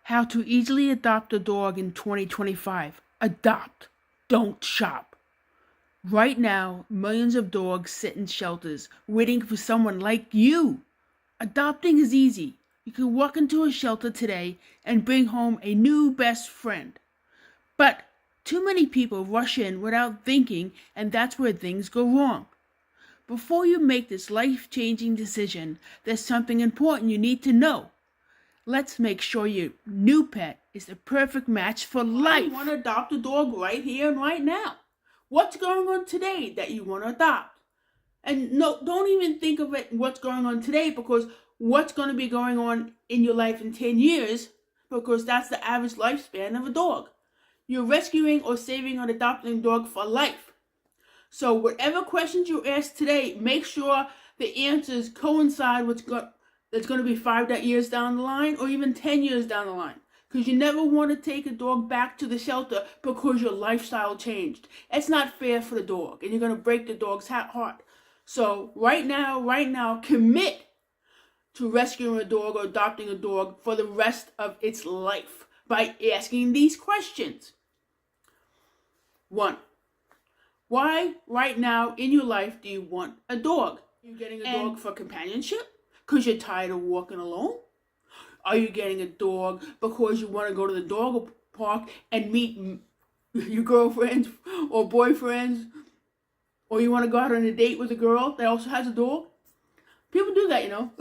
How to easily adopt a dog in 2025. Adopt. Don't shop. Right now, millions of dogs sit in shelters waiting for someone like you. Adopting is easy. You can walk into a shelter today and bring home a new best friend. But too many people rush in without thinking, and that's where things go wrong. Before you make this life-changing decision, there's something important you need to know. Let's make sure your new pet is the perfect match for life. You want to adopt a dog right here and right now. What's going on today that you want to adopt? And no, don't even think of it what's going on today, because what's going to be going on in your life in 10 years, because that's the average lifespan of a dog. You're rescuing or saving or adopting a dog for life. So whatever questions you ask today, make sure the answers coincide with that's going to be 5 years down the line, or even 10 years down the line. Because you never want to take a dog back to the shelter because your lifestyle changed. It's not fair for the dog, and you're going to break the dog's heart. So right now, commit to rescuing a dog or adopting a dog for the rest of its life by asking these questions. 1. Why right now in your life do you want a dog? Are you getting a dog for companionship because you're tired of walking alone? Are you getting a dog because you want to go to the dog park and meet your girlfriends or boyfriends? Or you want to go out on a date with a girl that also has a dog? People do that, you know.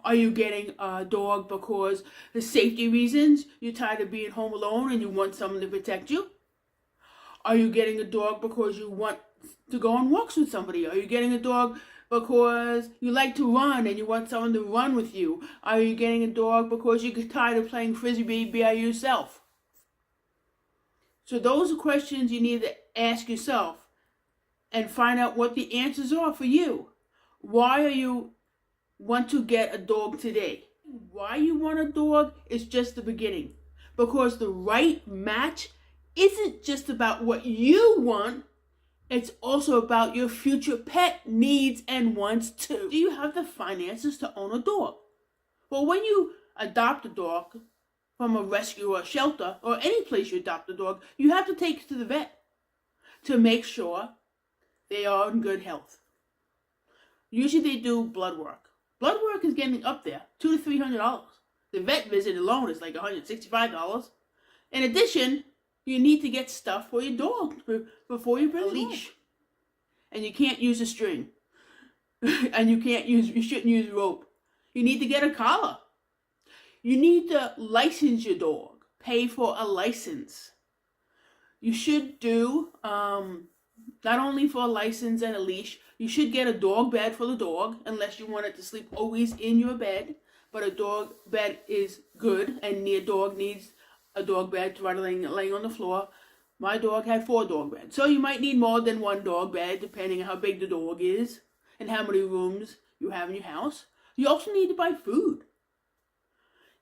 Are you getting a dog because the safety reasons? You're tired of being home alone and you want someone to protect you? Are you getting a dog because you want to go on walks with somebody? Are you getting a dog because you like to run and you want someone to run with you? Are you getting a dog because you're tired of playing frisbee by yourself? So those are questions you need to ask yourself and find out what the answers are for you. Why are you want to get a dog today? Why you want a dog is just the beginning. Because the right match isn't just about what you want, it's also about your future pet needs and wants too. Do you have the finances to own a dog? Well, when you adopt a dog from a rescue or shelter or any place you adopt a dog, you have to take it to the vet to make sure they are in good health. Usually they do blood work. Blood work is getting up there, $200 to $300. The vet visit alone is like $165. In addition, you need to get stuff for your dog before you bring a leash. And you can't use a string. And you shouldn't use rope. You need to get a collar. You need to license your dog. Pay for a license. You should do, not only for a license and a leash, you should get a dog bed for the dog, unless you want it to sleep always in your bed. But a dog bed is good, and your dog needs a dog bed rather than laying on the floor. My dog had 4 dog beds. So you might need more than 1 dog bed, depending on how big the dog is and how many rooms you have in your house. You also need to buy food.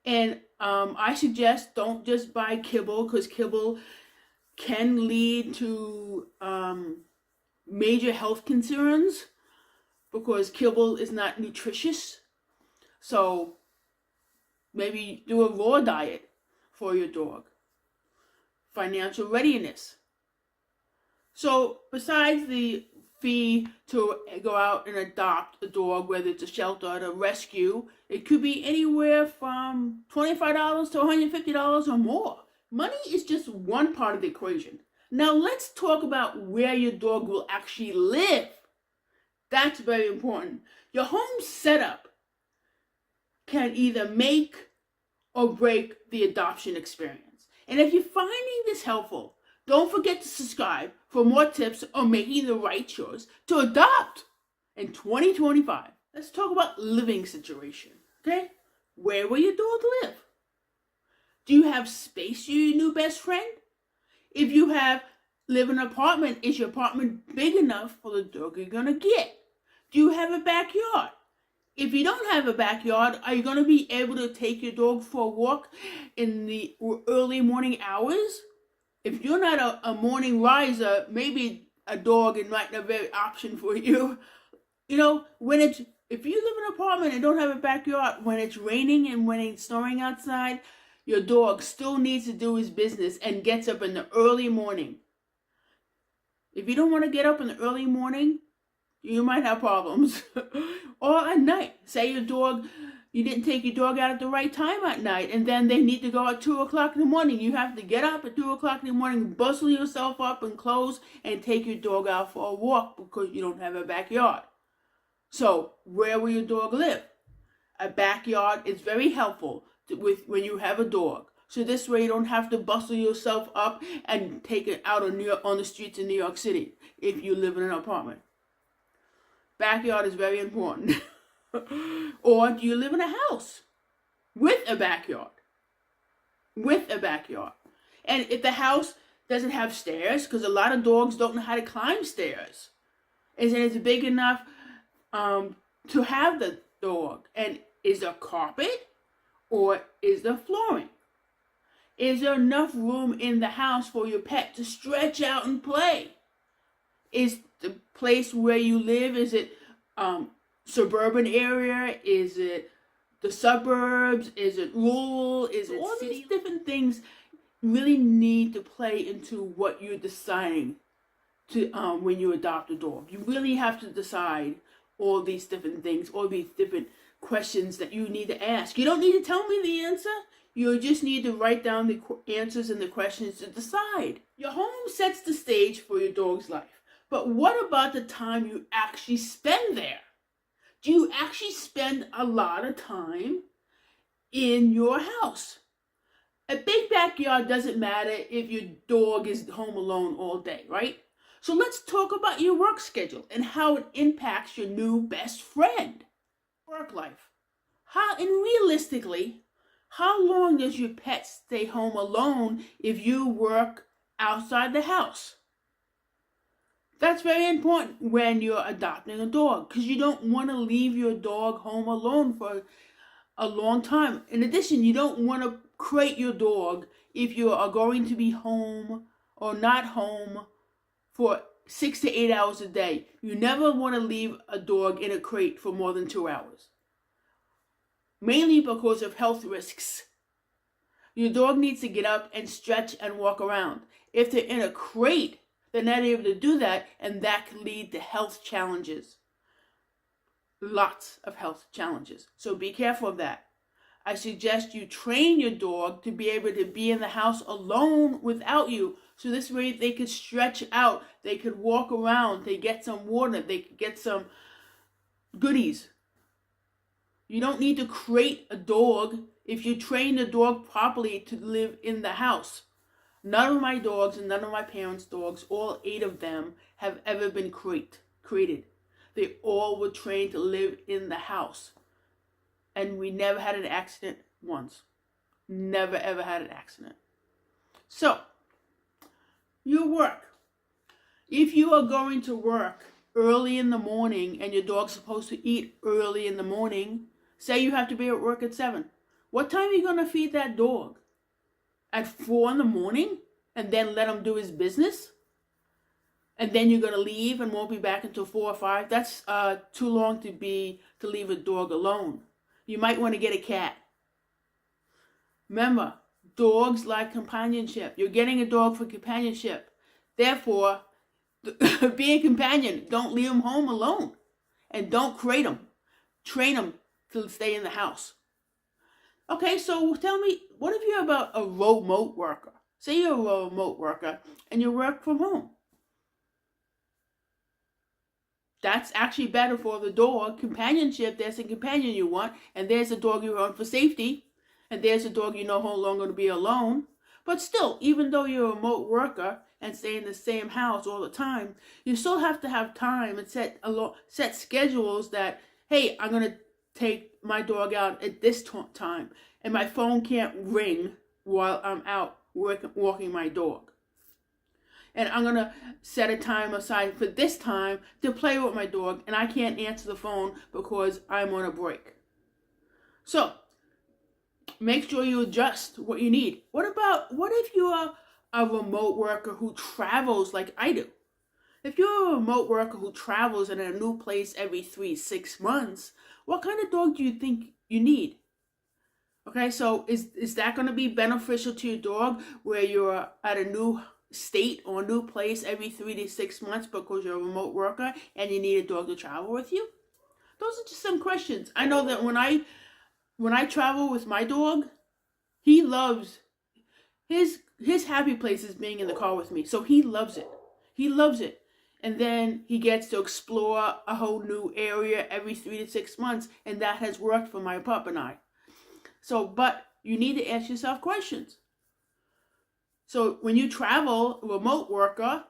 And I suggest don't just buy kibble, because kibble can lead to major health concerns, because kibble is not nutritious. So maybe do a raw diet for your dog. Financial readiness. So besides the fee to go out and adopt a dog, whether it's a shelter or a rescue, it could be anywhere from $25 to $150 or more. Money is just one part of the equation. Now let's talk about where your dog will actually live. That's very important. Your home setup can either make or break the adoption experience. And if you're finding this helpful, don't forget to subscribe for more tips on making the right choice to adopt in 2025. Let's talk about living situation, okay? Where will your dog live? Do you have space for your new best friend? If you live in an apartment, is your apartment big enough for the dog you're gonna get? Do you have a backyard? If you don't have a backyard, are you going to be able to take your dog for a walk in the early morning hours? If you're not a morning riser, maybe a dog is not a very option for you. You know, if you live in an apartment and don't have a backyard, when it's raining and when it's snowing outside, your dog still needs to do his business and gets up in the early morning. If you don't want to get up in the early morning, you might have problems. Or at night. Say you didn't take your dog out at the right time at night, and then they need to go at 2 o'clock in the morning. You have to get up at 2 o'clock in the morning, bustle yourself up and clothes, and take your dog out for a walk because you don't have a backyard. So, where will your dog live? A backyard is very helpful when you have a dog. So this way you don't have to bustle yourself up and take it out on the streets in New York City if you live in an apartment. Backyard is very important. Or do you live in a house with a backyard? With a backyard. And if the house doesn't have stairs, because a lot of dogs don't know how to climb stairs, is it big enough to have the dog? And is there carpet or is there flooring? Is there enough room in the house for your pet to stretch out and play? Is the place where you live, is it suburban area? Is it the suburbs? Is it rural? Is it all city? These different things really need to play into what you're deciding to when you adopt a dog. You really have to decide all these different things, all these different questions that you need to ask. You don't need to tell me the answer. You just need to write down the answers and the questions to decide. Your home sets the stage for your dog's life. But what about the time you actually spend there? Do you actually spend a lot of time in your house? A big backyard doesn't matter if your dog is home alone all day, right? So let's talk about your work schedule and how it impacts your new best friend. Work life. Realistically, how long does your pet stay home alone if you work outside the house? That's very important when you're adopting a dog, because you don't want to leave your dog home alone for a long time. In addition, you don't want to crate your dog if you are going to be home or not home for 6 to 8 hours a day. You never want to leave a dog in a crate for more than 2 hours. Mainly because of health risks. Your dog needs to get up and stretch and walk around. If they're in a crate, they're not able to do that, and that can lead to health challenges. Lots of health challenges. So be careful of that. I suggest you train your dog to be able to be in the house alone without you. So this way they could stretch out, they could walk around, they get some water, they could get some goodies. You don't need to crate a dog if you train the dog properly to live in the house. None of my dogs and none of my parents' dogs, all 8 of them, have ever been crated. They all were trained to live in the house. And we never had an accident once. Never ever had an accident. So, your work. If you are going to work early in the morning and your dog's supposed to eat early in the morning, say you have to be at work at 7. What time are you going to feed that dog? At 4 in the morning? And then let him do his business? And then you're going to leave and won't be back until 4 or 5? That's too long to leave a dog alone. You might want to get a cat. Remember, dogs like companionship. You're getting a dog for companionship. Therefore, be a companion. Don't leave him home alone. And don't crate him. Train him to stay in the house. Okay, so tell me, what if you're about a remote worker? Say you're a remote worker and you work from home. That's actually better for the dog. Companionship, there's a companion you want, and there's a dog you want for safety, and there's a dog you know how long going to be alone. But still, even though you're a remote worker and stay in the same house all the time, you still have to have time and set schedules that, hey, I'm going to take my dog out at this time, and my phone can't ring while I'm out walking my dog. And I'm going to set a time aside for this time to play with my dog, and I can't answer the phone because I'm on a break. So, make sure you adjust what you need. What if you're a remote worker who travels like I do? If you're a remote worker who travels in a new place every 3-6 months, what kind of dog do you think you need? Okay, so is that going to be beneficial to your dog where you're at a new state or a new place every 3 to 6 months because you're a remote worker and you need a dog to travel with you? Those are just some questions. I know that when I travel with my dog, he loves his happy place is being in the car with me. So he loves it. He loves it. And then he gets to explore a whole new area every 3 to 6 months, and that has worked for my pup and I. So, but you need to ask yourself questions. So when you travel, remote worker,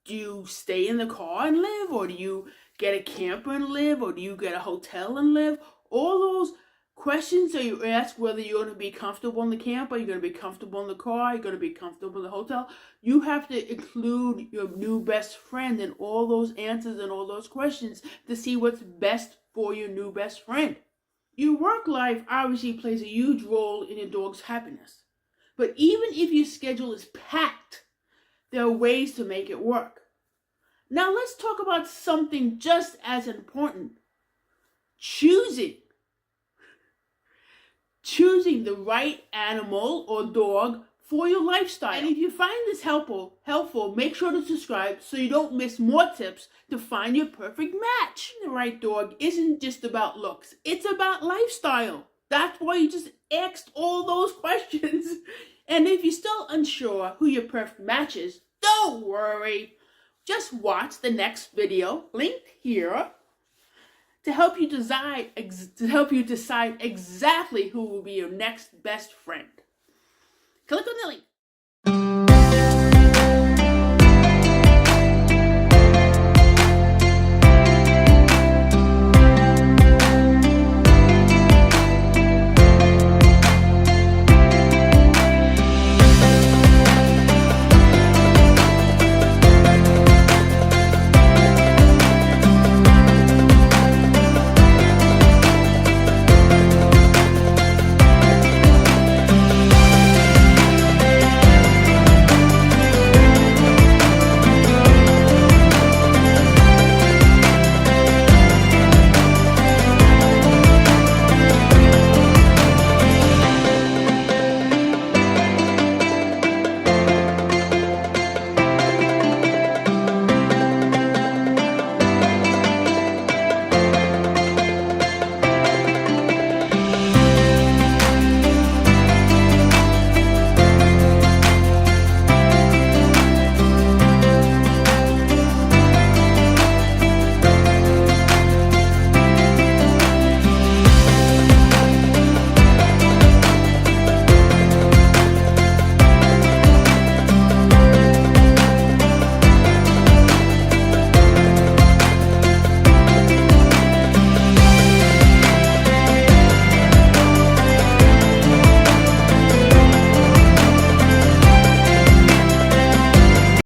do you stay in the car and live, or do you get a camper and live, or do you get a hotel and live? All those questions that you ask, whether you're going to be comfortable in the camper, you're going to be comfortable in the car, you're going to be comfortable in the hotel, you have to include your new best friend in all those answers and all those questions to see what's best for your new best friend. Your work life obviously plays a huge role in your dog's happiness. But even if your schedule is packed, there are ways to make it work. Now let's talk about something just as important. Choosing the right animal or dog for your lifestyle. And if you find this helpful, make sure to subscribe so you don't miss more tips to find your perfect match. The right dog isn't just about looks, it's about lifestyle. That's why you just asked all those questions. And if you're still unsure who your perfect match is, don't worry. Just watch the next video linked here to help you decide exactly who will be your next best friend. Click on the link.